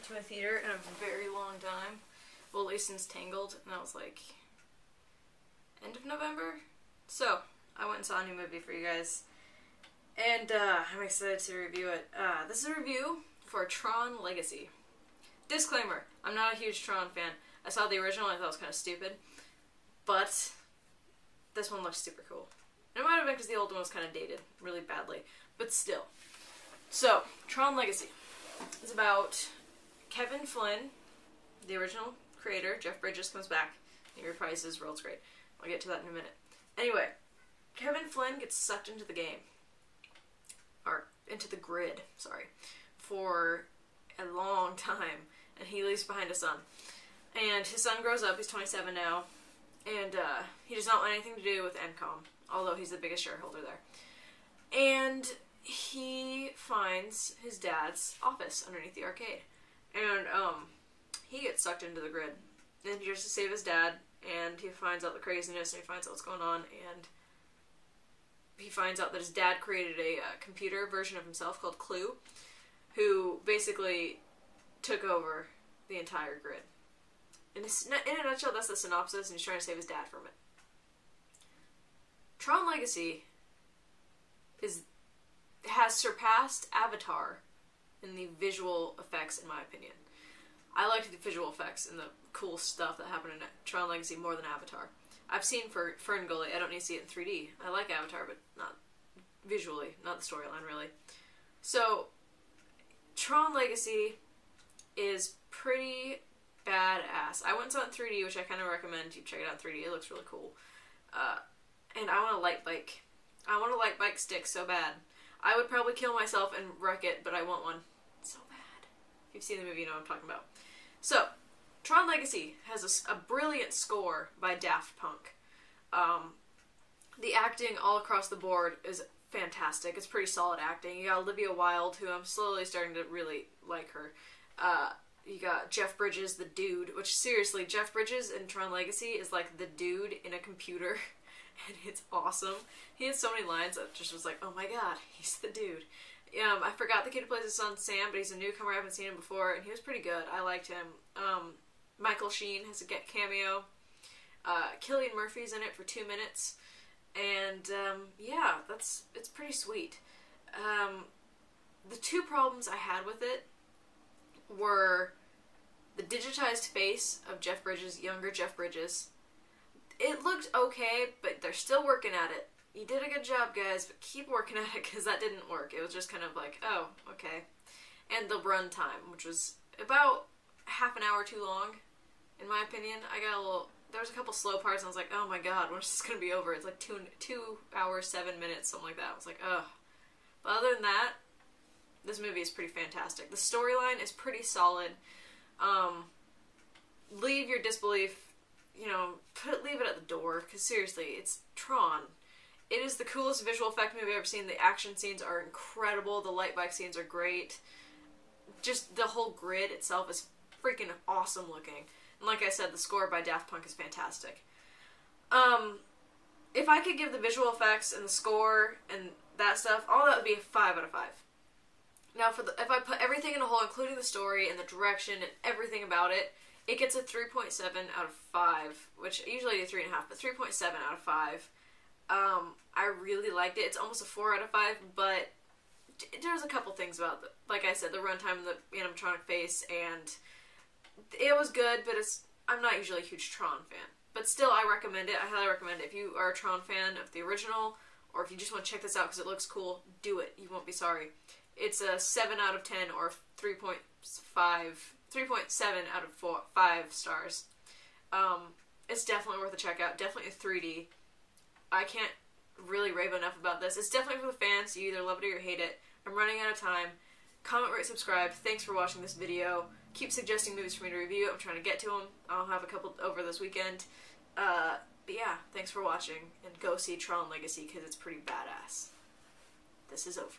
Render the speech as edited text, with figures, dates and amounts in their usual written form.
to a theater in a very long time. Well, at least since Tangled, and that was like end of November. So, I went and saw a new movie for you guys, and I'm excited to review it. This is a review for Tron Legacy. Disclaimer, I'm not a huge Tron fan. I saw the original and I thought it was kind of stupid, but this one looks super cool. And it might have been because the old one was kind of dated really badly, but still. So, Tron Legacy is about Kevin Flynn, the original creator. Jeff Bridges comes back. He reprises his World's Great. I'll get to that in a minute. Anyway, Kevin Flynn gets sucked into the game. Or, into the grid, sorry. For a long time. And he leaves behind a son. And his son grows up, he's 27 now. And he does not want anything to do with Encom. Although he's the biggest shareholder there. And he finds his dad's office underneath the arcade. And he gets sucked into the grid. And he tries to save his dad. And he finds out the craziness, and he finds out what's going on, and he finds out that his dad created a computer version of himself called Clue, who basically took over the entire grid. In a nutshell, that's the synopsis, and he's trying to save his dad from it. Tron Legacy has surpassed Avatar in the visual effects, in my opinion. I liked the visual effects and the cool stuff that happened in Tron Legacy more than Avatar. I've seen Fern Gully. I don't need to see it in 3D. I like Avatar, but not visually, not the storyline, really. So, Tron Legacy is pretty badass. I went and saw it in 3D, which I kind of recommend you check it out in 3D. It looks really cool. And I want a light bike. I want a light bike stick so bad. I would probably kill myself and wreck it, but I want one so bad. If you've seen the movie, you know what I'm talking about. So, Tron Legacy has a brilliant score by Daft Punk. The acting all across the board is fantastic. It's pretty solid acting. You got Olivia Wilde, who I'm slowly starting to really like her. You got Jeff Bridges, the dude, which seriously, Jeff Bridges in Tron Legacy is like the dude in a computer, and it's awesome. He had so many lines that just was like, oh my god, he's the dude. I forgot the kid who plays his son Sam, but he's a newcomer. I haven't seen him before, and he was pretty good. I liked him. Michael Sheen has a cameo. Cillian Murphy's in it for 2 minutes. And, yeah, it's pretty sweet. The two problems I had with it were the digitized face of Jeff Bridges, younger Jeff Bridges. It looked okay, but they're still working at it. You did a good job, guys, but keep working at it, because that didn't work. It was just kind of like, oh, okay. And the run time, which was about half an hour too long, in my opinion. There was a couple slow parts, and I was like, oh my god, when is this going to be over? It's like 2 hours, 7 minutes, something like that. I was like, ugh. But other than that, this movie is pretty fantastic. The storyline is pretty solid. Leave your disbelief, leave it at the door, because seriously, it's Tron. It is the coolest visual effect movie I've ever seen. The action scenes are incredible. The light bike scenes are great. Just the whole grid itself is freaking awesome looking. And like I said, the score by Daft Punk is fantastic. If I could give the visual effects and the score and that stuff, all that would be a 5 out of 5. Now, if I put everything in a whole, including the story and the direction and everything about it, it gets a 3.7 out of 5, which I usually do 3.5, but 3.7 out of 5. I really liked it. It's almost a 4 out of 5, but there's a couple things about it. Like I said, the runtime and the animatronic face, and it was good, but I'm not usually a huge Tron fan. But still, I recommend it. I highly recommend it. If you are a Tron fan of the original, or if you just want to check this out because it looks cool, do it. You won't be sorry. It's a 7 out of 10, or 3.7 out of 5 stars. It's definitely worth a check out. Definitely a 3D. I can't really rave enough about this. It's definitely for the fans. You either love it or you hate it. I'm running out of time. Comment, rate, subscribe. Thanks for watching this video. Keep suggesting movies for me to review. I'm trying to get to them. I'll have a couple over this weekend. But yeah, thanks for watching. And go see Tron Legacy because it's pretty badass. This is over.